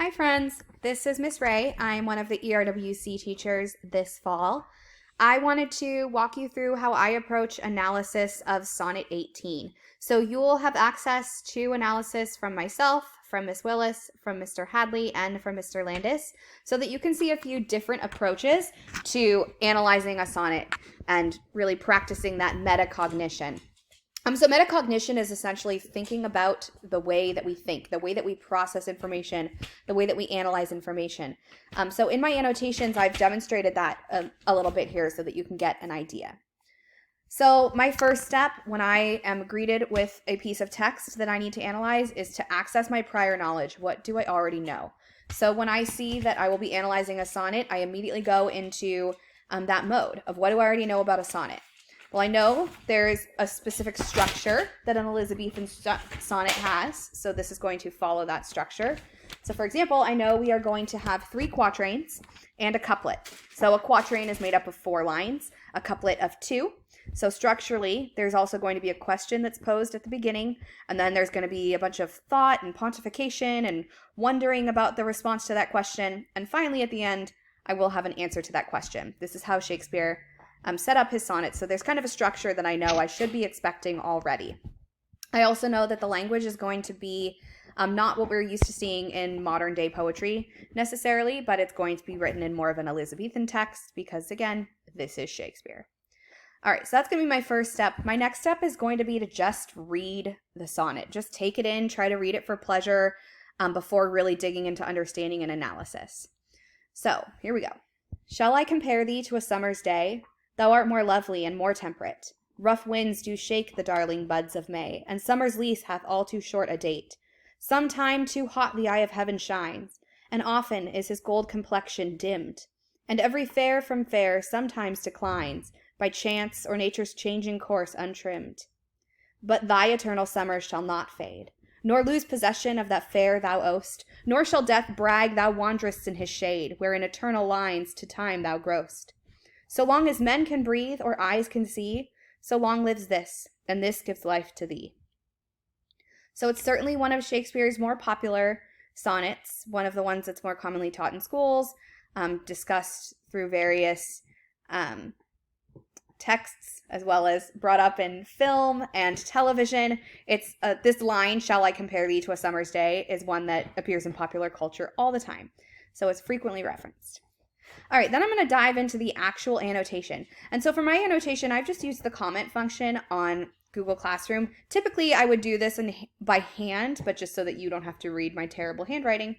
Hi friends, this is Miss Ray. I'm one of the ERWC teachers this fall. I wanted to walk you through how I approach analysis of Sonnet 18. So you'll have access to analysis from myself, from Miss Willis, from Mr. Hadley, and from Mr. Landis, so that you can see a few different approaches to analyzing a sonnet and really practicing that metacognition. So metacognition is essentially thinking about the way that we think, the way that we process information, the way that we analyze information. So in my annotations, I've demonstrated that a little bit here so that you can get an idea. So my first step when I am greeted with a piece of text that I need to analyze is to access my prior knowledge. What do I already know? So when I see that I will be analyzing a sonnet, I immediately go into that mode of what do I already know about a sonnet? Well, I know there's a specific structure that an Elizabethan sonnet has, so this is going to follow that structure. So for example, I know we are going to have 3 quatrains and a couplet. So a quatrain is made up of 4 lines, a couplet of 2. So structurally, there's also going to be a question that's posed at the beginning, and then there's going to be a bunch of thought and pontification and wondering about the response to that question. And finally, at the end, I will have an answer to that question. This is how Shakespeare set up his sonnets. So there's kind of a structure that I know I should be expecting already. I also know that the language is going to be not what we're used to seeing in modern day poetry necessarily, but it's going to be written in more of an Elizabethan text because, again, this is Shakespeare. All right, so that's going to be my first step. My next step is going to be to just read the sonnet. Just take it in, try to read it for pleasure before really digging into understanding and analysis. So here we go. Shall I compare thee to a summer's day? Thou art more lovely and more temperate. Rough winds do shake the darling buds of May, and summer's lease hath all too short a date. Sometime too hot the eye of heaven shines, and often is his gold complexion dimmed. And every fair from fair sometimes declines, by chance or nature's changing course untrimmed. But thy eternal summer shall not fade, nor lose possession of that fair thou owest, nor shall death brag thou wanderest in his shade, where in eternal lines to time thou growest. So long as men can breathe or eyes can see, so long lives this, and this gives life to thee. So it's certainly one of Shakespeare's more popular sonnets, one of the ones that's more commonly taught in schools, discussed through various texts, as well as brought up in film and television. It's this line, shall I compare thee to a summer's day, is one that appears in popular culture all the time. So it's frequently referenced. All right, then I'm going to dive into the actual annotation. And so for my annotation, I've just used the comment function on Google Classroom. Typically, I would do this by hand, but just so that you don't have to read my terrible handwriting,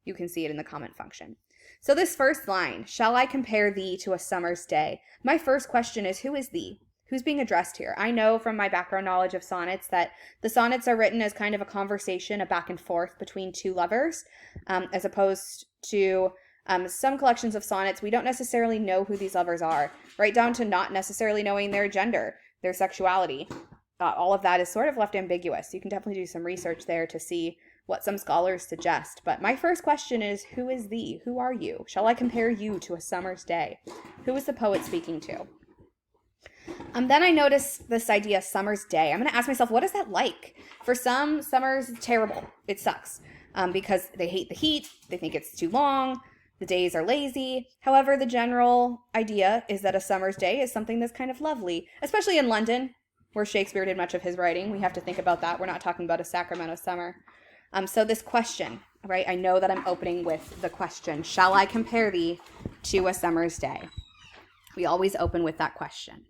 you can see it in the comment function. So this first line, shall I compare thee to a summer's day? My first question is, who is thee? Who's being addressed here? I know from my background knowledge of sonnets that the sonnets are written as kind of a conversation, a back and forth between 2 lovers, as opposed to some collections of sonnets, we don't necessarily know who these lovers are, right down to not necessarily knowing their gender, their sexuality. All of that is sort of left ambiguous. You can definitely do some research there to see what some scholars suggest. But my first question is, who is thee? Who are you? Shall I compare you to a summer's day? Who is the poet speaking to? Then I notice this idea, summer's day. I'm going to ask myself, what is that like? For some, summer's terrible. It sucks because they hate the heat. They think it's too long. The days are lazy. However, the general idea is that a summer's day is something that's kind of lovely, especially in London, where Shakespeare did much of his writing. We have to think about that. We're not talking about a Sacramento summer. So this question, right? I know that I'm opening with the question, shall I compare thee to a summer's day? We always open with that question.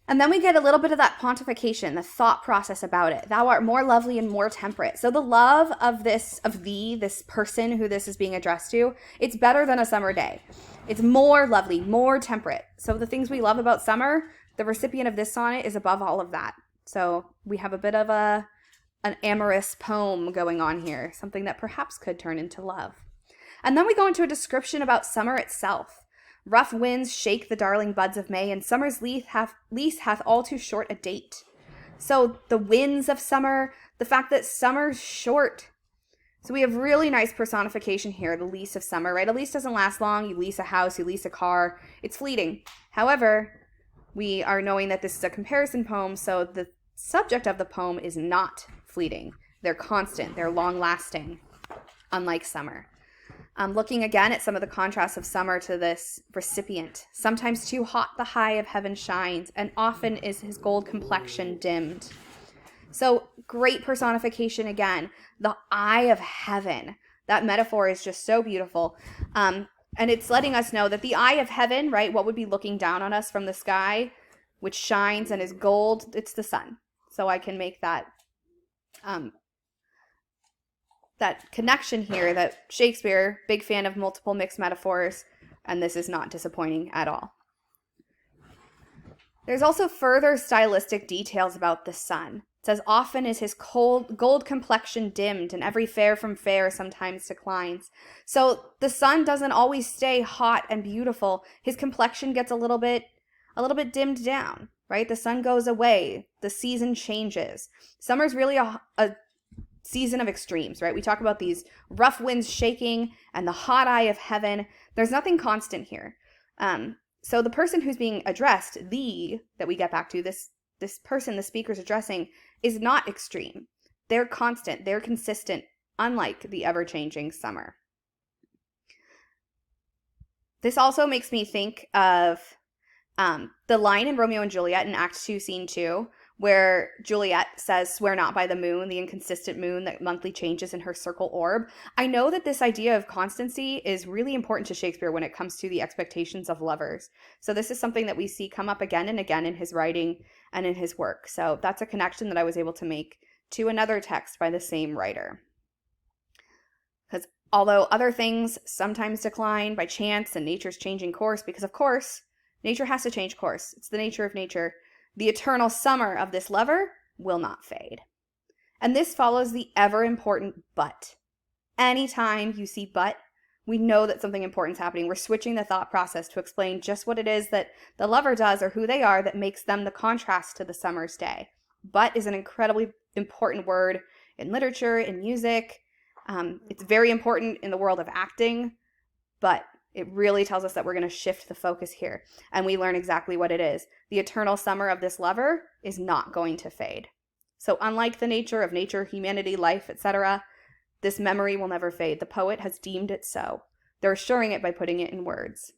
And then we get a little bit of that pontification, the thought process about it. Thou art more lovely and more temperate. So the love of thee, this person who this is being addressed to, it's better than a summer day. It's more lovely, more temperate. So the things we love about summer, the recipient of this sonnet is above all of that. So we have a bit of an amorous poem going on here, something that perhaps could turn into love. And then we go into a description about summer itself. Rough winds shake the darling buds of May, and summer's lease hath all too short a date. So the winds of summer, the fact that summer's short. So we have really nice personification here, the lease of summer, right? A lease doesn't last long. You lease a house, you lease a car. It's fleeting. However, we are knowing that this is a comparison poem, so the subject of the poem is not fleeting. They're constant. They're long-lasting. unlike summer. Looking again at some of the contrasts of summer to this recipient. Sometimes too hot the high of heaven shines, and often is his gold complexion dimmed. So great personification again. The eye of heaven. That metaphor is just so beautiful. And it's letting us know that the eye of heaven, right, what would be looking down on us from the sky, which shines and is gold, it's the sun. So I can make that that connection here that Shakespeare, big fan of multiple mixed metaphors, and this is not disappointing at all. There's also further stylistic details about the sun. It says, often is his gold complexion dimmed, and every fair from fair sometimes declines. So the sun doesn't always stay hot and beautiful. His complexion gets a little bit dimmed down, right? The sun goes away. The season changes. Summer's really a season of extremes, right? We talk about these rough winds shaking and the hot eye of heaven. There's nothing constant here. So the person who's being addressed, that we get back to, this person the speaker's addressing, is not extreme. They're constant. They're consistent, unlike the ever-changing summer. This also makes me think of the line in Romeo and Juliet in Act 2, Scene 2, where Juliet says, swear not by the moon, the inconsistent moon that monthly changes in her circle orb. I know that this idea of constancy is really important to Shakespeare when it comes to the expectations of lovers. So this is something that we see come up again and again in his writing and in his work. So that's a connection that I was able to make to another text by the same writer. Because although other things sometimes decline by chance and nature's changing course, because of course, nature has to change course. It's the nature of nature. The eternal summer of this lover will not fade. And this follows the ever-important but. Anytime you see but, we know that something important is happening. We're switching the thought process to explain just what it is that the lover does or who they are that makes them the contrast to the summer's day. But is an incredibly important word in literature, in music. It's very important in the world of acting, but it really tells us that we're going to shift the focus here, and we learn exactly what it is. The eternal summer of this lover is not going to fade. So unlike the nature of nature, humanity, life, etc., this memory will never fade. The poet has deemed it so. They're assuring it by putting it in words.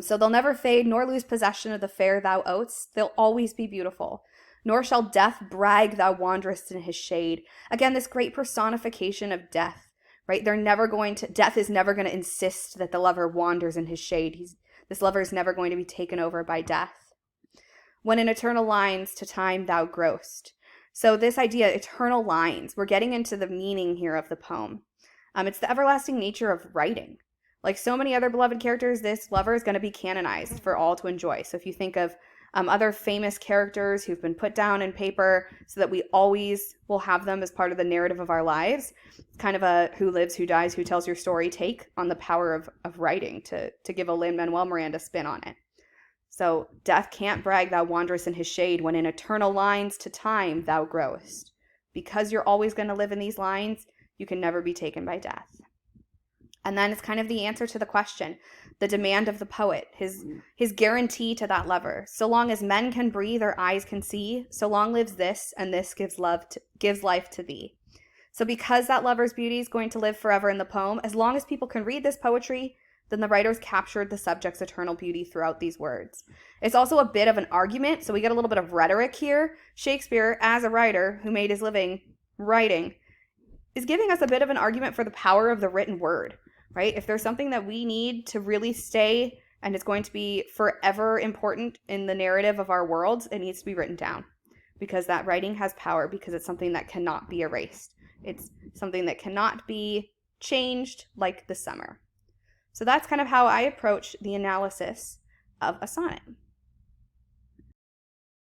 So they'll never fade, nor lose possession of the fair thou oats. They'll always be beautiful. Nor shall death brag thou wanderest in his shade. Again, this great personification of death. Right? Death is never going to insist that the lover wanders in his shade. This lover is never going to be taken over by death. When in eternal lines to time thou growest. So this idea, eternal lines, we're getting into the meaning here of the poem. It's the everlasting nature of writing. Like so many other beloved characters, this lover is going to be canonized for all to enjoy. So if you think of other famous characters who've been put down in paper so that we always will have them as part of the narrative of our lives, kind of a who lives, who dies, who tells your story take on the power of writing to give a Lin-Manuel Miranda spin on it. So death can't brag thou wanderest in his shade when in eternal lines to time thou growest. Because you're always going to live in these lines, you can never be taken by death. And then it's kind of the answer to the question, the demand of the poet, his guarantee to that lover. So long as men can breathe or eyes can see, so long lives this, and this gives life to thee. So because that lover's beauty is going to live forever in the poem, as long as people can read this poetry, then the writers captured the subject's eternal beauty throughout these words. It's also a bit of an argument, so we get a little bit of rhetoric here. Shakespeare, as a writer who made his living writing, is giving us a bit of an argument for the power of the written word. Right? If there's something that we need to really stay and it's going to be forever important in the narrative of our world, it needs to be written down because that writing has power because it's something that cannot be erased. It's something that cannot be changed like the summer. So that's kind of how I approach the analysis of a sonnet.